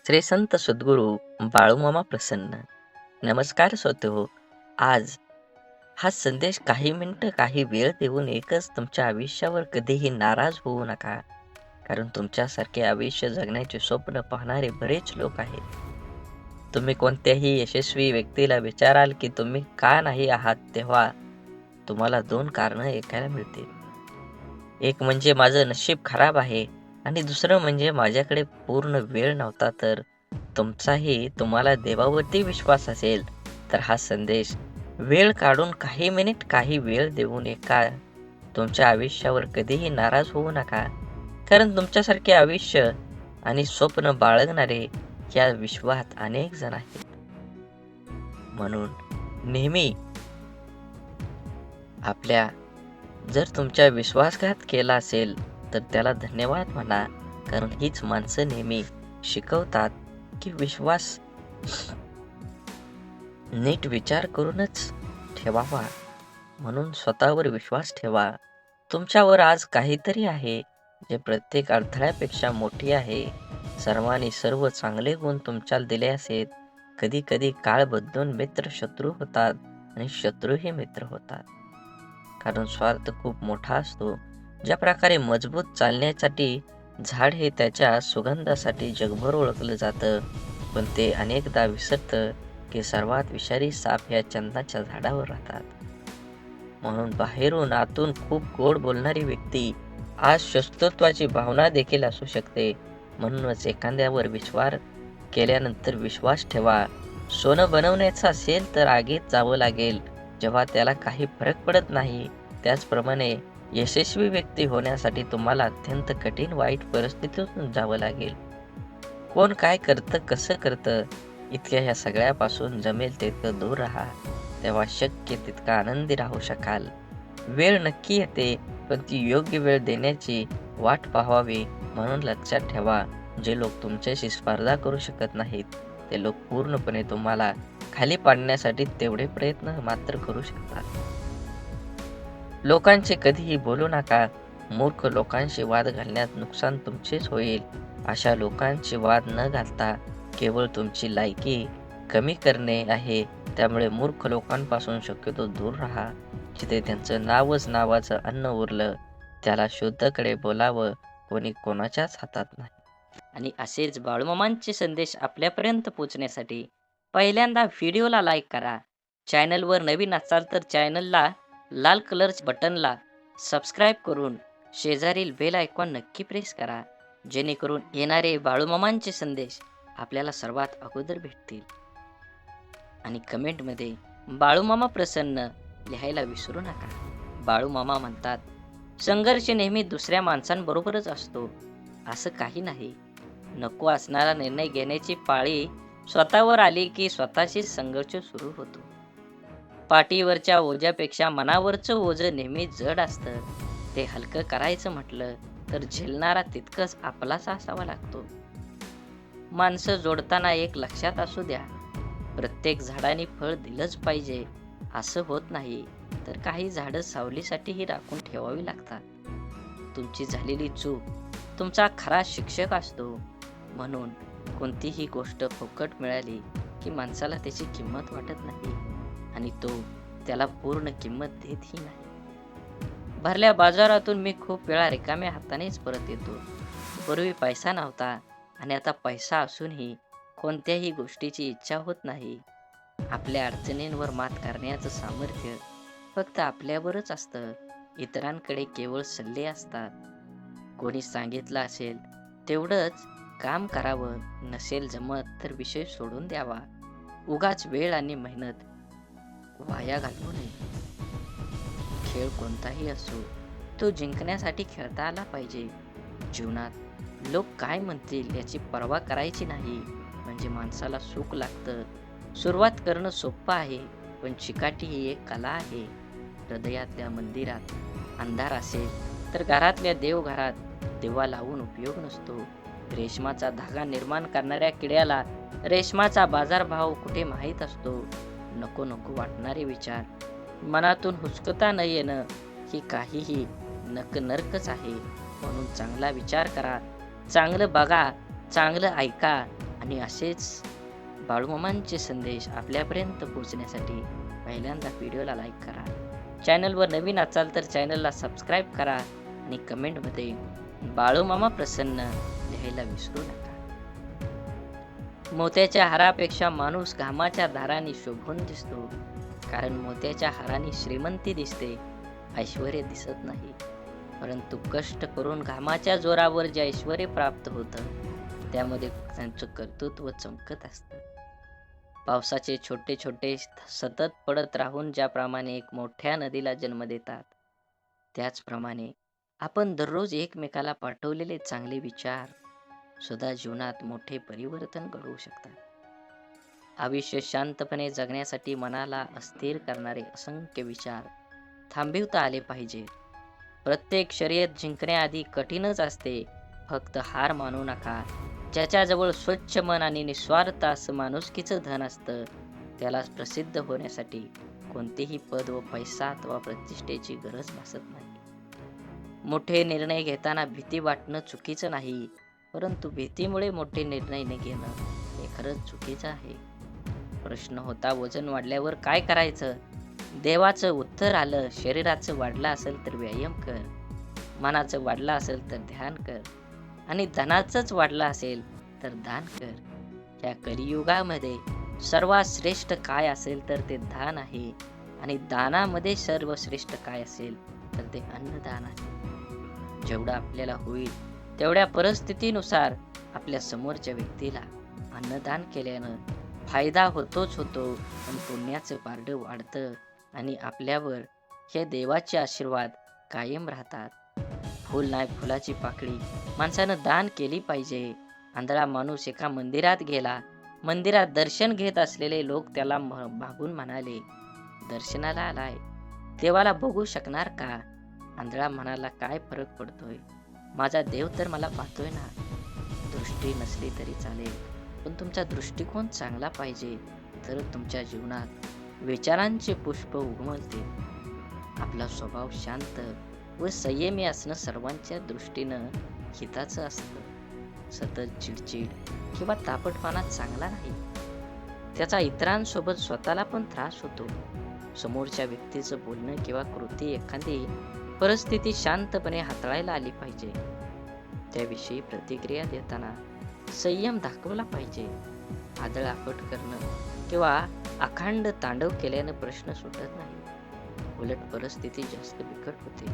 श्री संत सद्गुरू बाळूमामा प्रसन्न. नमस्कार श्रोतेहो. आज हा संदेश काही मिनिटं काही वेळ देऊन एकच तुमच्या आयुष्यावर कधीही नाराज होऊ नका. कारण तुमच्यासारखे आयुष्य जगण्याचे स्वप्न पाहणारे बरेच लोक आहेत. तुम्ही कोणत्याही यशस्वी व्यक्तीला विचाराल की तुम्ही का नाही आहात, तेव्हा तुम्हाला 2 कारणं ऐकायला मिळतील. एक म्हणजे माझं नशीब खराब आहे आणि दुसरं म्हणजे माझ्याकडे पूर्ण वेळ नव्हता. तर तुमचाही तुम्हाला देवावरती विश्वास असेल तर हा संदेश वेळ काढून काही मिनिट काही वेळ देऊन तुमच्या आयुष्यावर कधीही नाराज होऊ नका. कारण तुमच्यासारखे आयुष्य आणि स्वप्न बाळगणारे या विश्वात अनेक जण आहेत. म्हणून नेहमी आपल्या जर तुमच्या विश्वासघात केला असेल तर त्याला धन्यवाद म्हणा. कारण हीच माणसं नेहमी शिकवतात की विश्वास नीट विचार करूनच ठेवावा. म्हणून स्वतःवर विश्वास ठेवा. तुमच्यावर आज काहीतरी आहे जे प्रत्येक अडथळ्यापेक्षा मोठी आहे. सर्वांनी सर्व चांगले गुण तुमच्याला दिले असेल. कधी कधी काळ बदलून मित्र शत्रू होतात आणि शत्रूही मित्र होतात. कारण स्वार्थ खूप मोठा असतो. ज्या प्रकारे मजबूत चालण्यासाठी झाड हे त्याच्या सुगंधासाठी जगभर ओळखलं जातं, पण ते अनेकदा विसरतं की सर्वात विषारी साप ह्या चंदनाच्या झाडावर राहतात. म्हणून बाहेरून आतून खूप गोड बोलणारी व्यक्ती आज शत्रुत्वाची भावना देखील असू शकते. म्हणूनच एखाद्यावर विश्वास केल्यानंतर विश्वास ठेवा. सोनं बनवण्याचं असेल तर आगीत जावं लागेल जेव्हा त्याला काही फरक पडत नाही. त्याचप्रमाणे यशस्वी व्यक्ती होण्यासाठी तुम्हाला अत्यंत कठीण वाईट परिस्थितीतून जावं लागेल. कोण काय करतं, कसं करतं, इतक्या ह्या सगळ्यापासून जमेल तितकं दूर राहा. तेव्हा शक्य तितका आनंदी राहू शकाल. वेळ नक्की येते, पण ती योग्य वेळ देण्याची वाट पाहावी. म्हणून लक्षात ठेवा, जे लोक तुमच्याशी स्पर्धा करू शकत नाहीत ते लोक पूर्णपणे तुम्हाला खाली पाडण्यासाठी तेवढे प्रयत्न मात्र करू शकतात. लोकांचे कधीही बोलू नका. मूर्ख लोकांशी वाद घालण्यात नुकसान तुमचेच होईल. अशा लोकांशी वाद न घालता केवळ तुमची लायकी कमी करणे आहे. त्यामुळे मूर्ख लोकांपासून शक्यतो दूर राहा. जिथे त्यांचं नावच नावाचं अन्न उरलं त्याला शुद्धकडे बोलावं, कोणी कोणाच्याच हातात नाही. आणि असेच बाळूमामांचे संदेश आपल्यापर्यंत पोहोचण्यासाठी पहिल्यांदा व्हिडिओला लाईक करा. चॅनलवर नवीन असाल तर चॅनलला लाल कलरच्या बटनला सबस्क्राईब करून शेजारील बेल आयकॉन नक्की प्रेस करा. जेणेकरून येणारे बाळूमामांचे संदेश आपल्याला सर्वात अगोदर भेटतील. आणि कमेंटमध्ये बाळूमामा प्रसन्न लिहायला विसरू नका. बाळूमामा म्हणतात, संघर्ष नेहमी दुसऱ्या माणसांबरोबरच असतो असं काही नाही. नको असणारा निर्णय घेण्याची पाळी स्वतःवर आली की स्वतःशीच संघर्ष सुरू होतो. पाठीवरच्या ओझ्यापेक्षा मनावरचं ओझं नेहमी जड असतं. ते हलकं करायचं म्हटलं तर झेलणारा तितकंच आपलाच असावा लागतो. माणसं जोडताना एक लक्षात असू द्या, प्रत्येक झाडाने फळ दिलंच पाहिजे असं होत नाही. तर काही झाडं सावलीसाठीही राखून ठेवावी लागतात. तुमची झालेली चूक तुमचा खरा शिक्षक असतो. म्हणून कोणतीही गोष्ट फुकट मिळाली की माणसाला त्याची किंमत वाटत नाही आणि तो त्याला पूर्ण किंमत देतही नाही. भरल्या बाजारातून मी खूप वेळा रिकाम्या हातानेच परत येतो. पूर्वी पैसा नव्हता आणि आता पैसा असूनही कोणत्याही गोष्टीची इच्छा होत नाही. आपल्या अडचणींवर मात करण्याचं सामर्थ्य फक्त आपल्यावरच असतं. इतरांकडे केवळ सल्ले असतात. कोणी सांगितलं असेल तेवढंच काम करावं, नसेल जमत तर विषय सोडून द्यावा. उगाच वेळ आणि मेहनत वाया घालवू नये. खेळ कोणताही असो, तो जिंकण्यासाठी खेळता आला पाहिजे. जीवनात लोक काय म्हणतील याची पर्वा करायची नाही. म्हणजे माणसाला सुख लागतं. सुरुवात करणं सोपं आहे, पण चिकाटी ही एक कला आहे. हृदयातल्या मंदिरात अंधार असेल तर घरातल्या देवघरात दिवा लावून उपयोग नसतो. रेशमाचा धागा निर्माण करणाऱ्या किड्याला रेशमाचा बाजारभाव कुठे माहीत असतो. नको नको वाटणारे विचार मनातून हुसकता न येणं ही काहीही नरकच आहे. म्हणून चांगला विचार करा, चांगलं बघा, चांगलं ऐका आणि असेच बाळूमामांचे संदेश आपल्यापर्यंत पोहोचण्यासाठी पहिल्यांदा व्हिडिओला लाईक करा. चॅनलवर नवीन असाल तर चॅनलला सबस्क्राईब करा आणि कमेंटमध्ये बाळूमामा प्रसन्न लिहायला विसरू नका. मोत्याच्या हारापेक्षा माणूस घामाच्या धारांनी शोभून दिसतो, कारण मोत्याच्या हाराने श्रीमंती दिसते, ऐश्वर्य दिसत नाही. परंतु कष्ट करून घामाच्या जोरावर जे ऐश्वर्य प्राप्त होतं त्यामध्ये त्यांचं कर्तृत्व चमकत असतं. पावसाचे छोटे छोटे सतत पडत राहून ज्याप्रमाणे एक मोठ्या नदीला जन्म देतात, त्याचप्रमाणे आपण दररोज एकमेकाला पाठवलेले चांगले विचार सुद्धा जीवनात मोठे परिवर्तन घडवू शकतात. आयुष्य शांतपणे जगण्यासाठी मनाला अस्थिर करणारे असंख्य विचार थांबविता आले पाहिजे. प्रत्येक शर्यत जिंकण्याआधी कठीणच असते, फक्त हार मानू नका. ज्याच्याजवळ स्वच्छ मन आणि निस्वार्थ असं माणुसकीचं धन असतं, त्याला प्रसिद्ध होण्यासाठी कोणतेही पद व पैसा अथवा प्रतिष्ठेची गरज भासत नाही. मोठे निर्णय घेताना भीती वाटणं चुकीचं नाही, परंतु भीतीमुळे मोठे निर्णय न घेणं हे खरंच चुकीचं आहे. प्रश्न होता, वजन वाढल्यावर काय करायचं? देवाचं उत्तर आलं, शरीराचं वाढलं असेल तर व्यायाम कर, मनाचं वाढलं असेल तर ध्यान कर आणि धनाचंच वाढलं असेल तर दान कर. या कलियुगामध्ये सर्वात श्रेष्ठ काय असेल तर ते दान आहे आणि दानामध्ये सर्वश्रेष्ठ काय असेल तर ते अन्नदान आहे. जेवढं आपल्याला होईल तेवढ्या परिस्थितीनुसार आपल्या समोरच्या व्यक्तीला अन्नदान केल्यानं फायदा होतोच होतो, पण पुण्याचं पारडं वाढतं आणि आपल्यावर हे देवाचे आशीर्वाद कायम राहतात. फुल नाही फुलाची पाकळी माणसानं दान केली पाहिजे. आंधळा माणूस एका मंदिरात गेला. मंदिरात दर्शन घेत असलेले लोक त्याला मागून म्हणाले, दर्शनाला आलाय, देवाला बघू शकणार का? आंधळा म्हणाला, काय फरक पडतोय, माझा देव तर मला पाहतोय ना. दृष्टी नसली तरी चालेल, पण तुमचा दृष्टिकोन चांगला पाहिजे, तर तुमच्या जीवनात विचारांचे पुष्प उमलतील. आपला स्वभाव शांत व संयमी असणं सर्वांच्या दृष्टीनं हिताचं असतं. सतत चिडचिड किंवा तापटपणा चांगला नाही, त्याचा इतरांसोबत स्वतःला पण त्रास होतो. समोरच्या व्यक्तीचं बोलणं किंवा कृती एखादी परिस्थिती शांतपणे हाताळायला आली पाहिजे. त्याविषयी प्रतिक्रिया देताना संयम दाखवला पाहिजे. आदळआपट करणं किंवा अखंड तांडव केल्यानं प्रश्न सुटत नाही, उलट परिस्थिती जास्त बिकट होते.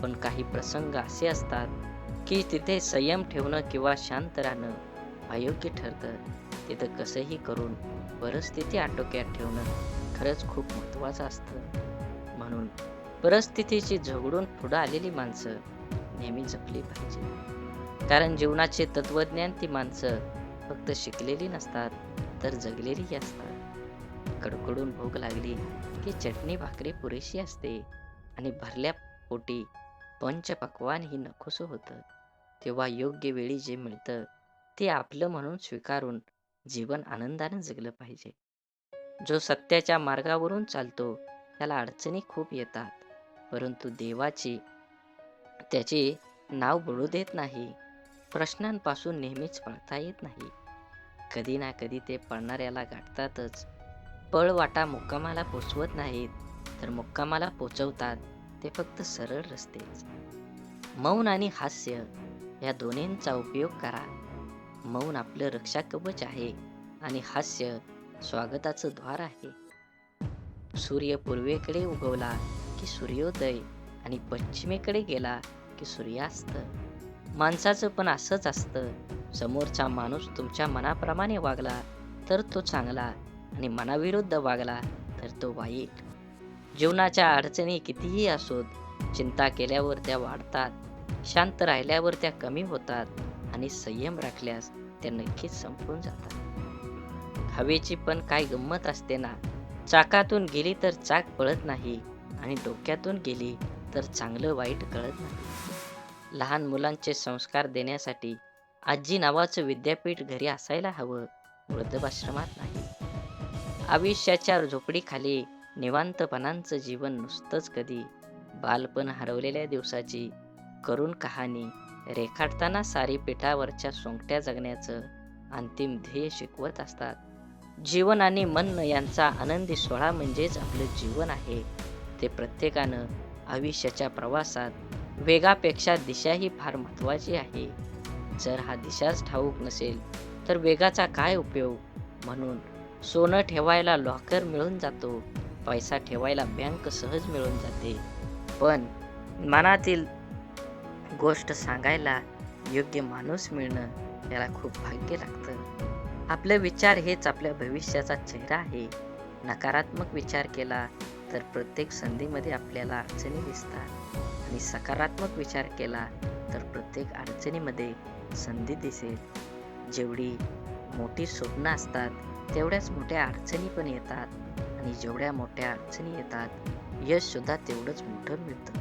पण काही प्रसंग असे असतात की तिथे संयम ठेवणं किंवा शांत राहणं अयोग्य ठरतं. तिथं कसंही करून परिस्थिती आटोक्यात ठेवणं खरंच खूप महत्त्वाचं असतं. म्हणून परिस्थितीची झगडून पुढं आलेली माणसं नेहमी जपली पाहिजे. कारण जीवनाचे तत्वज्ञान ती माणसं फक्त शिकलेली नसतात, तर जगलेलीही असतात. कडकडून भूक लागली की चटणी भाकरी पुरेशी असते आणि भरल्या पोटी पंचपक्वान ही नकोसं होतं. तेव्हा योग्य वेळी जे मिळतं ते आपलं म्हणून स्वीकारून जीवन आनंदाने जगलं पाहिजे. जो सत्याच्या मार्गावरून चालतो त्याला अडचणी खूप येतात, परंतु देवाची त्याचे नाव बुडू देत नाही. प्रश्नांपासून नेहमीच पळता येत नाही, कधी ना कधी ते पळणाऱ्याला गाठतातच. पळवाटा मुक्कामाला पोचवत नाहीत, तर मुक्कामाला पोचवतात ते फक्त सरळ रस्तेच. मौन आणि हास्य या दोन्हींचा उपयोग करा. मौन आपलं रक्षा कवच आहे आणि हास्य स्वागताचं द्वार आहे. सूर्य पूर्वेकडे उगवला की सूर्योदय आणि पश्चिमेकडे गेला की सूर्यास्त. माणसाचं पण असंच असतं. समोरचा माणूस तुमच्या मनाप्रमाणे वागला तर तो चांगला आणि मनाविरुद्ध वागला तर तो वाईट. जीवनाच्या अडचणी कितीही असोत, चिंता केल्यावर त्या वाढतात, शांत राहिल्यावर त्या कमी होतात आणि संयम राखल्यास त्या नक्कीच संपून जातात. हवेची पण काय गंमत असते ना, चाकातून गेली तर चाक पळत नाही आणि डोक्यातून गेली तर चांगलं वाईट कळत नाही. लहान मुलांचे संस्कार देण्यासाठी आजी नावाचं विद्यापीठ घरी असायला हवं, वृद्धाश्रमात नाही. आयुष्याच्या झोपडीखाली निवांतपणाचं जीवन नुसतंच कधी बालपण हरवलेल्या दिवसाची करुण कहाणी रेखाटताना सारी पिठावरच्या सोंगट्या जगण्याचं अंतिम ध्येय शिकवत असतात। जीवन आणि मन यांचा आनंदी सोहळा म्हणजेच आपलं जीवन आहे. ते प्रत्येकानं आयुष्याच्या प्रवासात वेगापेक्षा दिशा ही फार महत्त्वाची आहे. जर हा दिशाच ठाऊक नसेल तर वेगाचा काय उपयोग? म्हणून सोनं ठेवायला लॉकर मिळून जातो, पैसा ठेवायला बँक सहज मिळून जाते, पण मनातील गोष्ट सांगायला योग्य माणूस मिळणं याला खूप भाग्य लागतं. आपले विचार हेच आपल्या भविष्याचा चेहरा आहे. नकारात्मक विचार केला तर प्रत्येक संधीमध्ये आपल्याला अडचणी दिसतात आणि सकारात्मक विचार केला तर प्रत्येक अडचणीमध्ये संधी दिसेल. जेवढी मोठी स्वप्न असतात तेवढ्याच मोठ्या अडचणी पण येतात आणि जेवढ्या मोठ्या अडचणी येतात यश सुद्धा तेवढंच मोठं मिळतं.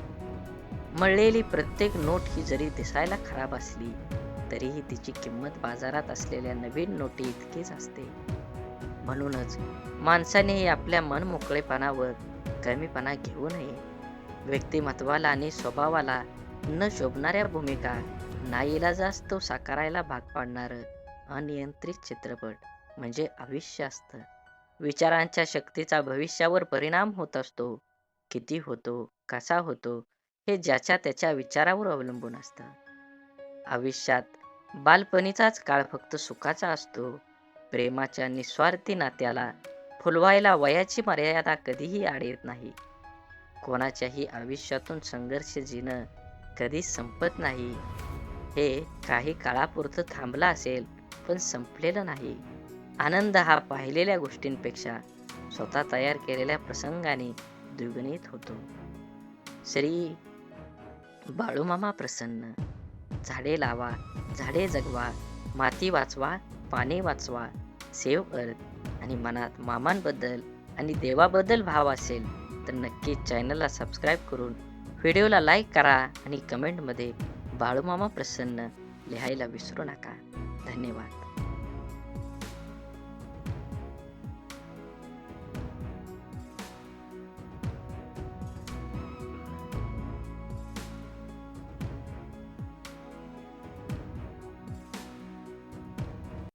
मळलेली प्रत्येक नोट ही जरी दिसायला खराब असली तरीही तिची किंमत बाजारात असलेल्या नवीन नोटी इतकीच असते. म्हणूनच माणसानेही आपल्या मनमोकळेपणावर कमीपणा घेऊ नये. व्यक्तिमत्वाला आणि स्वभावाला न शोभणाऱ्या भूमिका नाईलाजास्तव साकारायला भाग पाडणारं अनियंत्रित चित्रपट म्हणजे आयुष्य असतं. विचारांच्या शक्तीचा भविष्यावर परिणाम होत असतो. किती होतो, कसा होतो हे ज्याच्या त्याच्या विचारावर अवलंबून असतं. आयुष्यात बालपणीचाच काळ फक्त सुखाचा असतो. प्रेमाच्या निस्वार्थी नात्याला फुलवायला वयाची मर्यादा कधीही आड येत नाही. कोणाच्याही आयुष्यातून संघर्ष जिणं कधीच संपत नाही. हे काही काळापुरतं थांबलं असेल पण संपलेलं नाही. आनंद हा पाहिलेल्या गोष्टींपेक्षा स्वतः तयार केलेल्या प्रसंगाने द्विगुणित होतो. श्री बाळूमामा प्रसन्न. झाडे लावा, झाडे जगवा, माती वाचवा, पाणी वाचवा, सेव्ह अर्थ. आणि मनात मामांबद्दल आणि देवाबद्दल भाव असेल तर नक्कीच चॅनलला सबस्क्राईब करून व्हिडिओला लाईक करा आणि कमेंटमध्ये बाळूमामा प्रसन्न लिहायला विसरू नका. धन्यवाद.